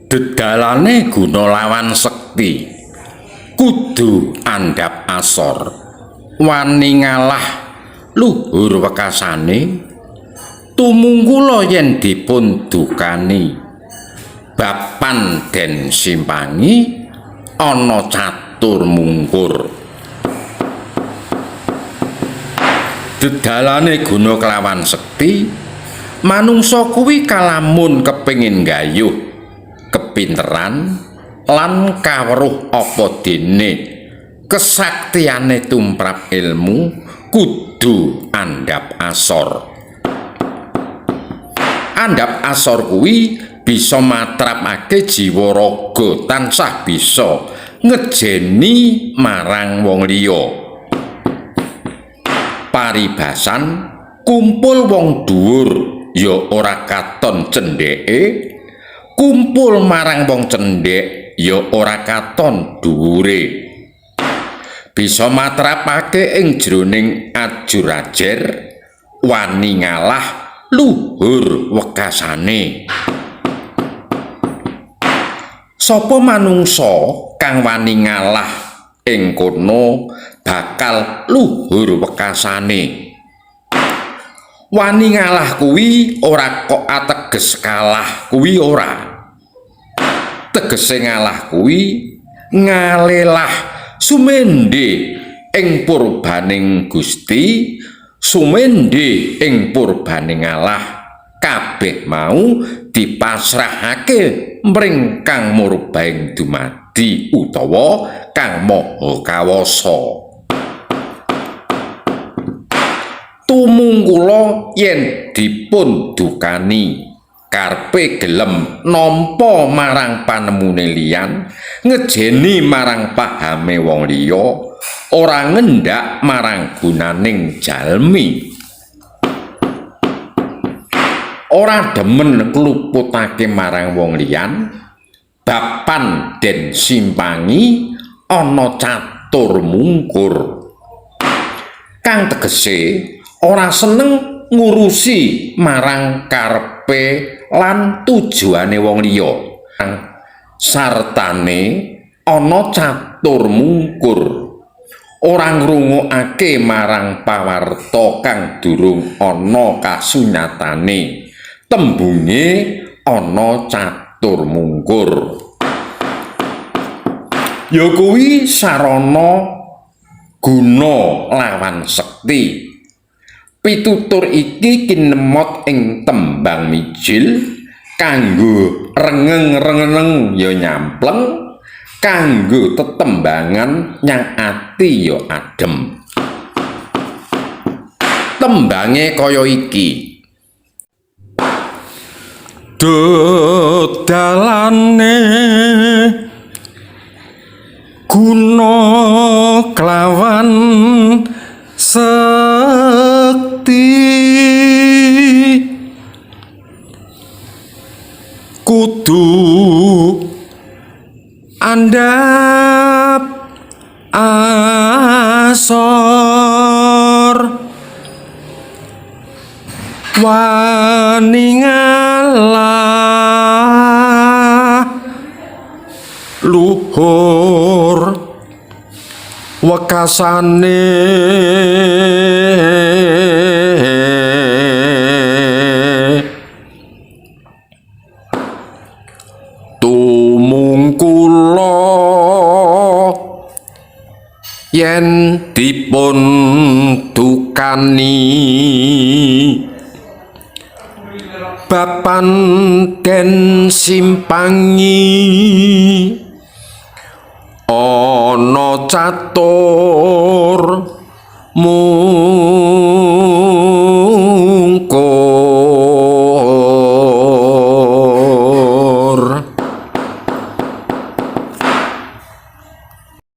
Dedalane guna lawan sekti kudu andhap asor wani ngalah luhur wekasane tumungkula yen dipun dukani bapan den simpangi ana catur mungkur. Dedalane guna kelawan sekti manungsa kuwi kalamun kepengin gayuh kepinteran lan kawruh apa dene kesaktiyane tumrap ilmu kudu andhap asor. Andhap asor kuwi bisa matrapake jiwa raga tansah bisa ngejeni marang wong liya. Paribasan kumpul wong dhuwur ya ora katon cendheke, kumpul marang wong cendhek ya ora katon dhuwure. Bisa matrapake ing jroning ajur-ajer wani ngalah luhur wekasane. Sapa manungsa kang wani ngalah ing kono bakal luhur wekasane. Wani ngalah kuwi ora kok ateges kalah kuwi ora. Tegese ngalah kuwi ngalelah sumendhe ing purbaning Gusti, sumendhe ing purbaning ngalah kabeh mau dipasrahake mring Kang Murbaing dumadi utawa Kang Maha Kawasa. Tumungkula yen dipun dukani karepe gelem nampa marang panemune liyan, ngejeni marang pahame wong liya, ora ngendhak marang gunaning jalmi. Ora demen kluputake marang wong liyan, bapan den simpangi ana catur mungkur. Kang tegese ora seneng ngurusi marang karepe lan tujuane wong liya. Sartane ana catur mungkur, ora ngrungokake marang pawarta kang durung ana kasunyatane. Tembunge ana catur mungkur. Ya kuwi sarana guna lawan sekti. Pitutur iki kinemot ing tembang mijil kanggo rengeng-rengeng ya nyampleng, kanggo tetembangan nyang ati ya adem. Tembange kaya iki. Dedalane guna kelawan sekti kudu andhap asor wani ngalah luhur wekasane. Tumungkula yen dipun dukani bapan den simpangi ana catur mungkur